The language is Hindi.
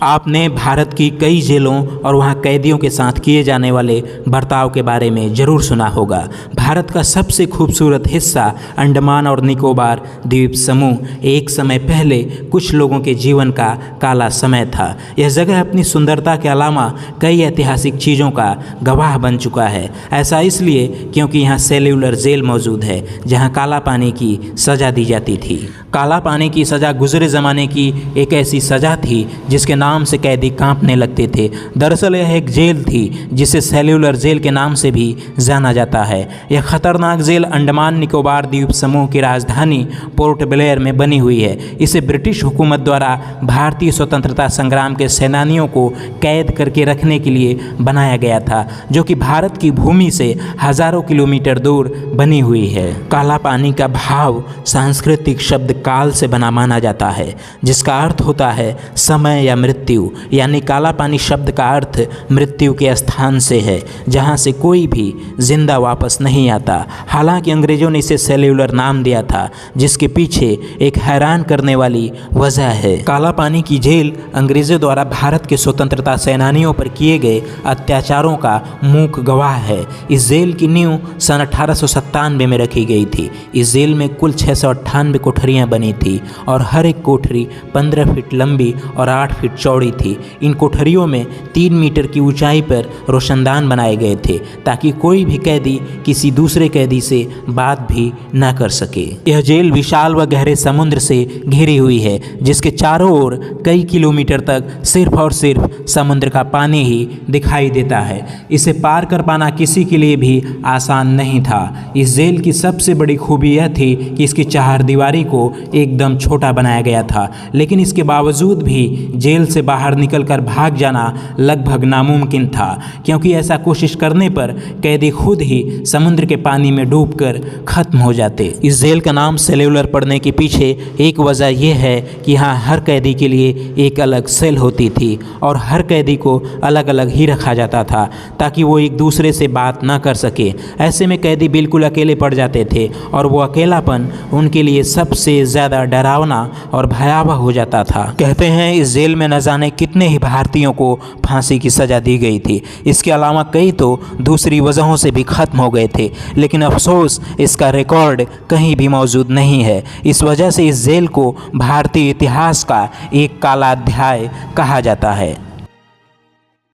आपने भारत की कई जेलों और वहाँ कैदियों के साथ किए जाने वाले बर्ताव के बारे में ज़रूर सुना होगा। भारत का सबसे खूबसूरत हिस्सा अंडमान और निकोबार द्वीप समूह एक समय पहले कुछ लोगों के जीवन का काला समय था। यह जगह अपनी सुंदरता के अलावा कई ऐतिहासिक चीज़ों का गवाह बन चुका है। ऐसा इसलिए क्योंकि यहाँ सेल्यूलर जेल मौजूद है, जहाँ काला पानी की सज़ा दी जाती थी। काला पानी की सज़ा गुज़रे ज़माने की एक ऐसी सज़ा थी जिसके नाम से कैदी कांपने लगते थे। दरअसल यह एक जेल थी जिसे सेल्यूलर जेल के नाम से भी जाना जाता है। यह खतरनाक जेल अंडमान निकोबार द्वीप समूह की राजधानी पोर्ट ब्लेयर में बनी हुई है। इसे ब्रिटिश हुकूमत द्वारा भारतीय स्वतंत्रता संग्राम के सेनानियों को कैद करके रखने के लिए बनाया गया था, जो कि भारत की भूमि से हज़ारों किलोमीटर दूर बनी हुई है। काला पानी का भाव सांस्कृतिक शब्द काल से बना माना जाता है, जिसका अर्थ होता है समय या मृत्यु। यानी काला पानी शब्द का अर्थ मृत्यु के स्थान से है, जहाँ से कोई भी जिंदा वापस नहीं आता। हालांकि अंग्रेजों ने इसे सेल्यूलर नाम दिया था, जिसके पीछे एक हैरान करने वाली वजह है। काला पानी की जेल अंग्रेजों द्वारा भारत के स्वतंत्रता सेनानियों पर किए गए अत्याचारों का मूक गवाह है। इस जेल की नींव सन 1897 में रखी गई थी। इस जेल में कुल 698 कोठरियाँ बनी थी और हर एक कोठरी 15 फीट लंबी और 8 फीट चौड़ी थी। इन कोठरियों में 3 मीटर की ऊंचाई पर रोशनदान बनाए गए थे, ताकि कोई भी कैदी किसी दूसरे कैदी से बात भी न कर सके। यह जेल विशाल व गहरे समुद्र से घिरी हुई है, जिसके चारों ओर कई किलोमीटर तक सिर्फ और सिर्फ समुद्र का पानी ही दिखाई देता है। इसे पार कर पाना किसी के लिए भी आसान नहीं था। इस जेल की सबसे बड़ी खूबी यह थी कि इसकी चारदीवारी को एकदम छोटा बनाया गया था, लेकिन इसके बावजूद भी जेल से बाहर निकलकर भाग जाना लगभग नामुमकिन था, क्योंकि ऐसा कोशिश करने पर कैदी खुद ही समुद्र के पानी में डूबकर खत्म हो जाते। इस जेल का नाम सेल्यूलर पड़ने के पीछे एक वजह यह है कि यहाँ हर कैदी के लिए एक अलग सेल होती थी और हर कैदी को अलग अलग ही रखा जाता था, ताकि वो एक दूसरे से बात ना कर सके। ऐसे में कैदी बिल्कुल अकेले पड़ जाते थे और वो अकेलापन उनके लिए सबसे ज़्यादा डरावना और भयावह हो जाता था। कहते हैं इस जेल में न जाने कितने ही भारतीयों को फांसी की सज़ा दी गई थी। इसके अलावा कई तो दूसरी वजहों से भी ख़त्म हो गए थे, लेकिन अफसोस इसका रिकॉर्ड कहीं भी मौजूद नहीं है। इस वजह से इस जेल को भारतीय इतिहास का एक काला अध्याय कहा जाता है।